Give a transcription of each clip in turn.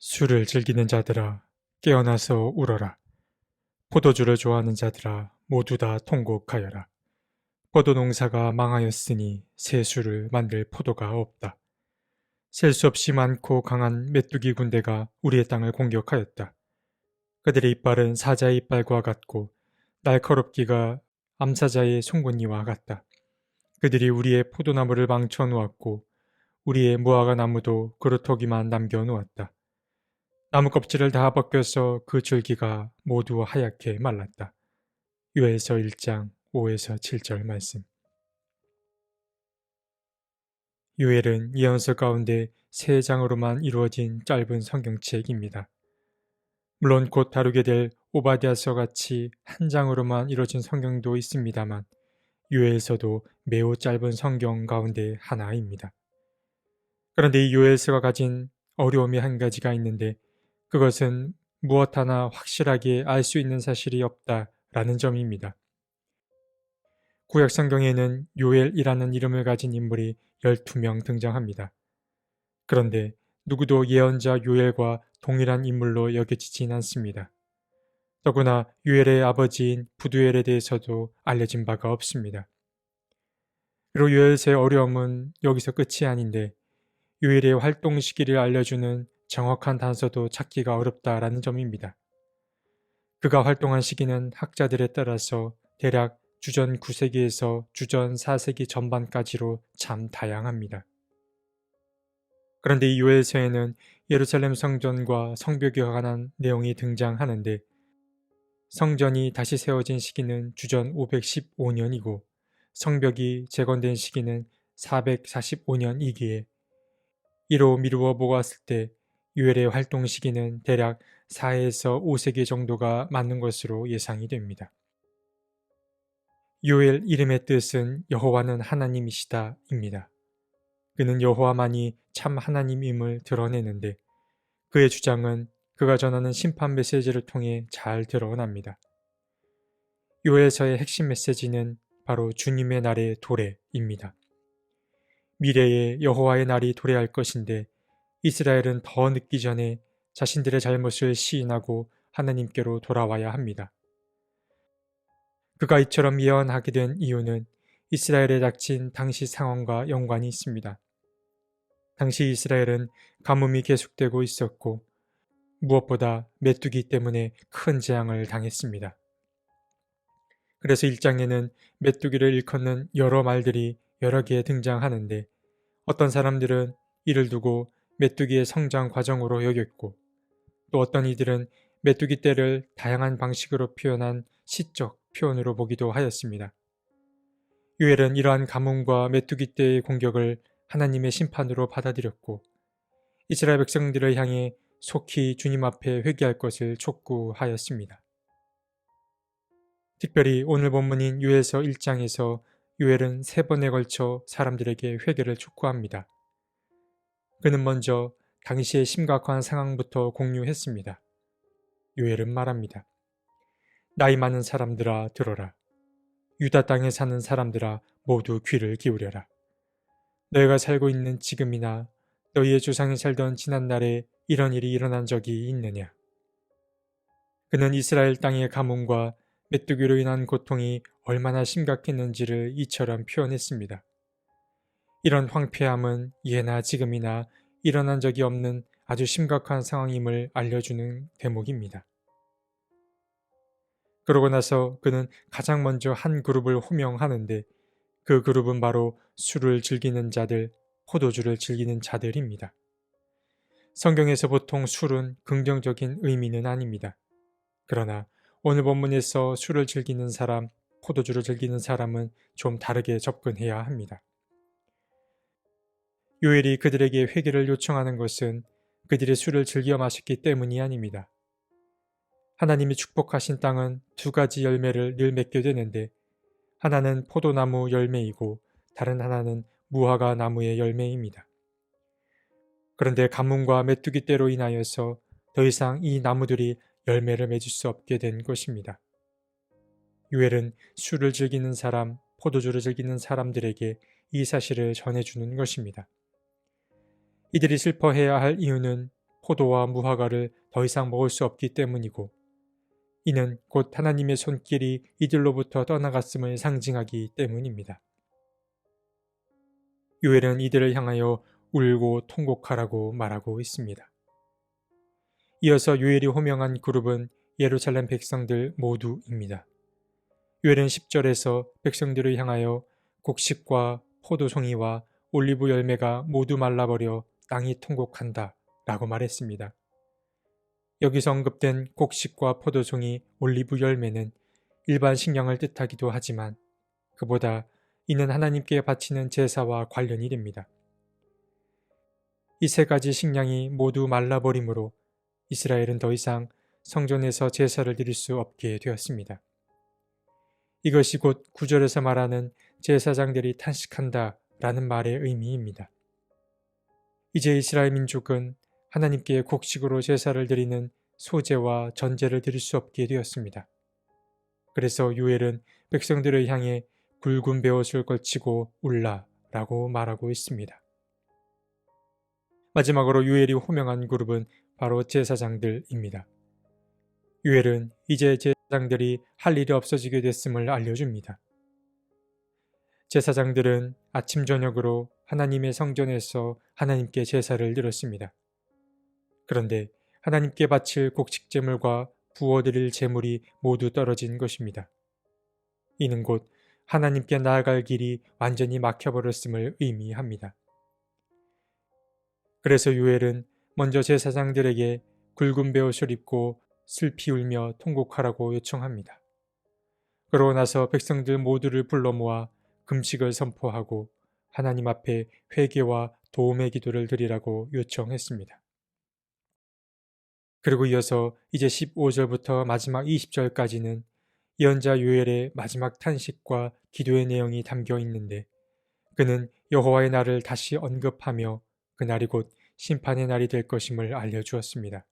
술을 즐기는 자들아, 깨어나서 울어라. 포도주를 좋아하는 자들아, 모두 다 통곡하여라. 포도 농사가 망하였으니 새 술을 만들 포도가 없다. 셀 수 없이 많고 강한 메뚜기 군대가 우리의 땅을 공격하였다. 그들의 이빨은 사자의 이빨과 같고 날카롭기가 암사자의 송곳니와 같다. 그들이 우리의 포도나무를 망쳐 놓았고 우리의 무화과 나무도 그루터기만 남겨 놓았다. 나무 껍질을 다 벗겨서 그 줄기가 모두 하얗게 말랐다. 요엘서 1장 5에서 7절 말씀. 요엘은 예언서 가운데 3장으로만 이루어진 짧은 성경책입니다. 물론 곧 다루게 될 오바댜서 같이 한 장으로만 이루어진 성경도 있습니다만 요엘서도 매우 짧은 성경 가운데 하나입니다. 그런데 이 요엘서가 가진 어려움이 한 가지가 있는데 그것은 무엇 하나 확실하게 알 수 있는 사실이 없다라는 점입니다. 구약 성경에는 요엘이라는 이름을 가진 인물이 12명 등장합니다. 그런데 누구도 예언자 요엘과 동일한 인물로 여겨지진 않습니다. 더구나 요엘의 아버지인 부두엘에 대해서도 알려진 바가 없습니다. 그리고 요엘서의 어려움은 여기서 끝이 아닌데 요엘의 활동 시기를 알려주는 정확한 단서도 찾기가 어렵다라는 점입니다. 그가 활동한 시기는 학자들에 따라서 대략 주전 9세기에서 주전 4세기 전반까지로 참 다양합니다. 그런데 이 요엘서에는 예루살렘 성전과 성벽에 관한 내용이 등장하는데 성전이 다시 세워진 시기는 주전 515년이고 성벽이 재건된 시기는 445년이기에 이로 미루어 보았을 때 요엘의 활동 시기는 대략 4에서 5세기 정도가 맞는 것으로 예상이 됩니다. 요엘 이름의 뜻은 여호와는 하나님이시다 입니다. 그는 여호와만이 참 하나님임을 드러내는데 그의 주장은 그가 전하는 심판 메시지를 통해 잘 드러납니다. 요엘서의 핵심 메시지는 바로 주님의 날의 도래입니다. 미래에 여호와의 날이 도래할 것인데 이스라엘은 더 늦기 전에 자신들의 잘못을 시인하고 하나님께로 돌아와야 합니다. 그가 이처럼 예언하게 된 이유는 이스라엘에 닥친 당시 상황과 연관이 있습니다. 당시 이스라엘은 가뭄이 계속되고 있었고 무엇보다 메뚜기 때문에 큰 재앙을 당했습니다. 그래서 1장에는 메뚜기를 일컫는 여러 말들이 여러 개 등장하는데 어떤 사람들은 이를 두고 메뚜기의 성장 과정으로 여겼고 또 어떤 이들은 메뚜기 떼를 다양한 방식으로 표현한 시적 표현으로 보기도 하였습니다. 요엘은 이러한 가뭄과 메뚜기 떼의 공격을 하나님의 심판으로 받아들였고 이스라엘 백성들을 향해 속히 주님 앞에 회개할 것을 촉구하였습니다. 특별히 오늘 본문인 요엘서 1장에서 요엘은 3번에 걸쳐 사람들에게 회개를 촉구합니다. 그는 먼저 당시의 심각한 상황부터 공유했습니다. 요엘은 말합니다. 나이 많은 사람들아 들어라. 유다 땅에 사는 사람들아 모두 귀를 기울여라. 너희가 살고 있는 지금이나 너희의 조상이 살던 지난날에 이런 일이 일어난 적이 있느냐. 그는 이스라엘 땅의 가뭄과 메뚜기로 인한 고통이 얼마나 심각했는지를 이처럼 표현했습니다. 이런 황폐함은 예나 지금이나 일어난 적이 없는 아주 심각한 상황임을 알려주는 대목입니다. 그러고 나서 그는 가장 먼저 한 그룹을 호명하는데 그 그룹은 바로 술을 즐기는 자들, 포도주를 즐기는 자들입니다. 성경에서 보통 술은 긍정적인 의미는 아닙니다. 그러나 오늘 본문에서 술을 즐기는 사람, 포도주를 즐기는 사람은 좀 다르게 접근해야 합니다. 요엘이 그들에게 회개를 요청하는 것은 그들의 술을 즐겨 마셨기 때문이 아닙니다. 하나님이 축복하신 땅은 2가지 열매를 늘 맺게 되는데 하나는 포도나무 열매이고 다른 하나는 무화과 나무의 열매입니다. 그런데 가뭄과 메뚜기 떼로 인하여서 더 이상 이 나무들이 열매를 맺을 수 없게 된 것입니다. 요엘은 술을 즐기는 사람, 포도주를 즐기는 사람들에게 이 사실을 전해주는 것입니다. 이들이 슬퍼해야 할 이유는 포도와 무화과를 더 이상 먹을 수 없기 때문이고, 이는 곧 하나님의 손길이 이들로부터 떠나갔음을 상징하기 때문입니다. 요엘은 이들을 향하여 울고 통곡하라고 말하고 있습니다. 이어서 요엘이 호명한 그룹은 예루살렘 백성들 모두입니다. 요엘은 10절에서 백성들을 향하여 곡식과 포도송이와 올리브 열매가 모두 말라버려 땅이 통곡한다 라고 말했습니다. 여기서 언급된 곡식과 포도송이, 올리브 열매는 일반 식량을 뜻하기도 하지만 그보다 이는 하나님께 바치는 제사와 관련이 됩니다. 이 세 가지 식량이 모두 말라버림으로 이스라엘은 더 이상 성전에서 제사를 드릴 수 없게 되었습니다. 이것이 곧 9절에서 말하는 제사장들이 탄식한다 라는 말의 의미입니다. 이제 이스라엘 민족은 하나님께 곡식으로 제사를 드리는 소제와 전제를 드릴 수 없게 되었습니다. 그래서 요엘은 백성들을 향해 굵은 베옷을 걸치고 울라 라고 말하고 있습니다. 마지막으로 요엘이 호명한 그룹은 바로 제사장들입니다. 요엘은 이제 제사장들이 할 일이 없어지게 됐음을 알려줍니다. 제사장들은 아침 저녁으로 하나님의 성전에서 하나님께 제사를 드렸습니다. 그런데 하나님께 바칠 곡식제물과 부어드릴 제물이 모두 떨어진 것입니다. 이는 곧 하나님께 나아갈 길이 완전히 막혀버렸음을 의미합니다. 그래서 요엘은 먼저 제사장들에게 굵은 베옷을 입고 슬피 울며 통곡하라고 요청합니다. 그러고 나서 백성들 모두를 불러 모아 금식을 선포하고 하나님 앞에 회개와 도움의 기도를 드리라고 요청했습니다. 그리고 이어서 이제 15절부터 마지막 20절까지는 예언자 요엘의 마지막 탄식과 기도의 내용이 담겨 있는데, 그는 여호와의 날을 다시 언급하며 그날이 곧 심판의 날이 될 것임을 알려주었습니다.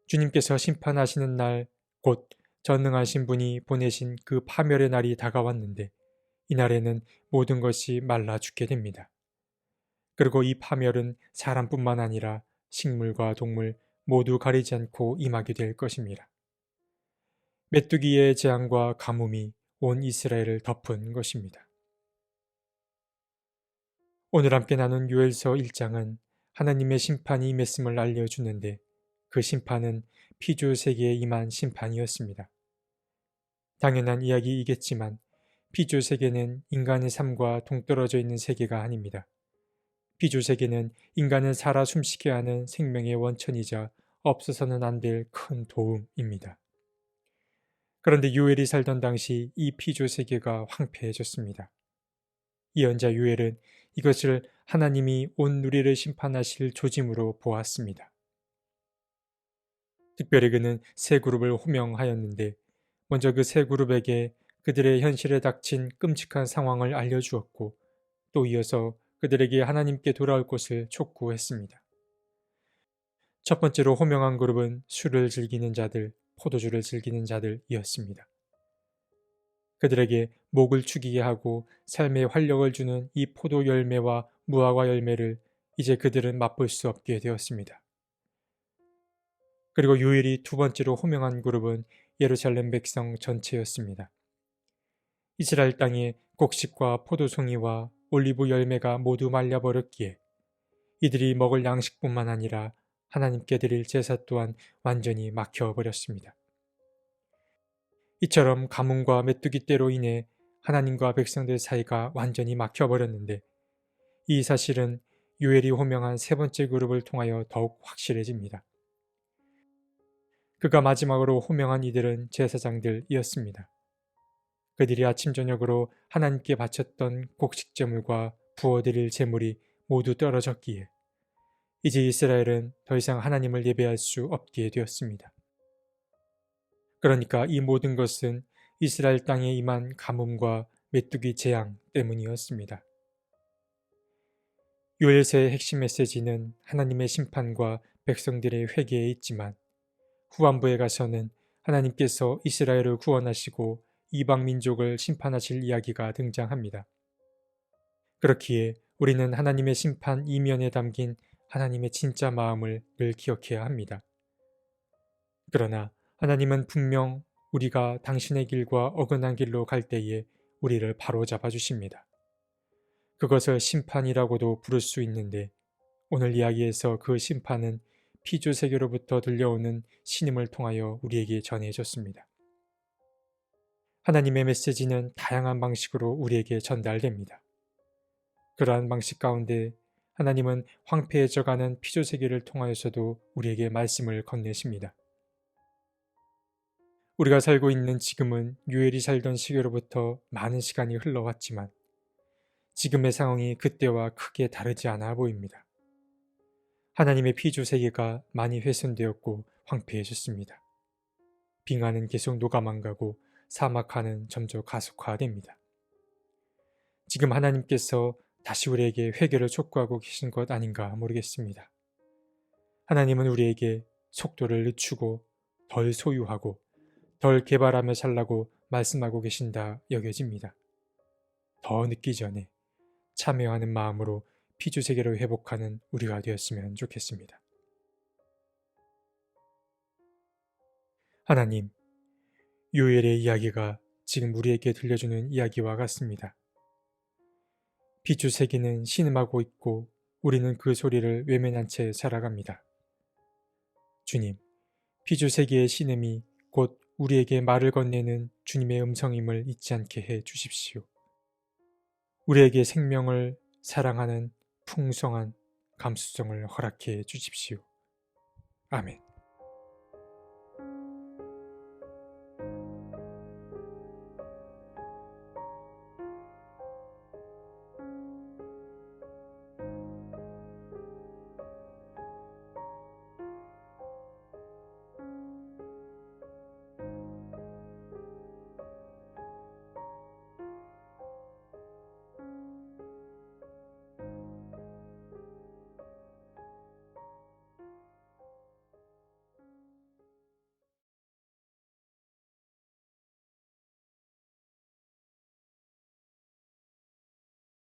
주님께서 심판하시는 날, 곧 전능하신 분이 보내신 그 파멸의 날이 다가왔는데, 이날에는 모든 것이 말라 죽게 됩니다. 그리고 이 파멸은 사람뿐만 아니라 식물과 동물 모두 가리지 않고 임하게 될 것입니다. 메뚜기의 재앙과 가뭄이 온 이스라엘을 덮은 것입니다. 오늘 함께 나눈 요엘서 1장은 하나님의 심판이 임했음을 알려주는데, 그 심판은 피조 세계에 임한 심판이었습니다. 당연한 이야기이겠지만 피조 세계는 인간의 삶과 동떨어져 있는 세계가 아닙니다. 피조 세계는 인간을 살아 숨쉬게 하는 생명의 원천이자 없어서는 안 될 큰 도움입니다. 그런데 요엘이 살던 당시 이 피조 세계가 황폐해졌습니다. 예언자 요엘은 이것을 하나님이 온 누리를 심판하실 조짐으로 보았습니다. 특별히 그는 세 그룹을 호명하였는데, 먼저 그 세 그룹에게 그들의 현실에 닥친 끔찍한 상황을 알려주었고, 또 이어서 그들에게 하나님께 돌아올 것을 촉구했습니다. 첫 번째로 호명한 그룹은 술을 즐기는 자들, 포도주를 즐기는 자들이었습니다. 그들에게 목을 축이게 하고 삶에 활력을 주는 이 포도 열매와 무화과 열매를 이제 그들은 맛볼 수 없게 되었습니다. 그리고 요엘이 두 번째로 호명한 그룹은 예루살렘 백성 전체였습니다. 이스라엘 땅에 곡식과 포도송이와 올리브 열매가 모두 말려버렸기에 이들이 먹을 양식뿐만 아니라 하나님께 드릴 제사 또한 완전히 막혀버렸습니다. 이처럼 가뭄과 메뚜기 떼로 인해 하나님과 백성들 사이가 완전히 막혀버렸는데, 이 사실은 요엘이 호명한 세 번째 그룹을 통하여 더욱 확실해집니다. 그가 마지막으로 호명한 이들은 제사장들이었습니다. 그들이 아침 저녁으로 하나님께 바쳤던 곡식제물과 부어드릴 제물이 모두 떨어졌기에 이제 이스라엘은 더 이상 하나님을 예배할 수 없게 되었습니다. 그러니까 이 모든 것은 이스라엘 땅에 임한 가뭄과 메뚜기 재앙 때문이었습니다. 요엘서의 핵심 메시지는 하나님의 심판과 백성들의 회개에 있지만, 후반부에 가서는 하나님께서 이스라엘을 구원하시고 이방 민족을 심판하실 이야기가 등장합니다. 그렇기에 우리는 하나님의 심판 이면에 담긴 하나님의 진짜 마음을 늘 기억해야 합니다. 그러나 하나님은 분명 우리가 당신의 길과 어긋난 길로 갈 때에 우리를 바로잡아 주십니다. 그것을 심판이라고도 부를 수 있는데 오늘 이야기에서 그 심판은 피조세계로부터 들려오는 신음을 통하여 우리에게 전해졌습니다. 하나님의 메시지는 다양한 방식으로 우리에게 전달됩니다. 그러한 방식 가운데 하나님은 황폐해져가는 피조세계를 통하여서도 우리에게 말씀을 건네십니다. 우리가 살고 있는 지금은 요엘이 살던 시기로부터 많은 시간이 흘러왔지만 지금의 상황이 그때와 크게 다르지 않아 보입니다. 하나님의 피조세계가 많이 훼손되었고 황폐해졌습니다. 빙하는 계속 녹아만 가고 사막화는 점점 가속화됩니다. 지금 하나님께서 다시 우리에게 회개를 촉구하고 계신 것 아닌가 모르겠습니다. 하나님은 우리에게 속도를 늦추고 덜 소유하고 덜 개발하며 살라고 말씀하고 계신다 여겨집니다. 더 늦기 전에 참여하는 마음으로 피조세계를 회복하는 우리가 되었으면 좋겠습니다. 하나님, 요엘의 이야기가 지금 우리에게 들려주는 이야기와 같습니다. 피조세계는 신음하고 있고 우리는 그 소리를 외면한 채 살아갑니다. 주님, 피조세계의 신음이 곧 우리에게 말을 건네는 주님의 음성임을 잊지 않게 해 주십시오. 우리에게 생명을 사랑하는 풍성한 감수성을 허락해 주십시오. 아멘.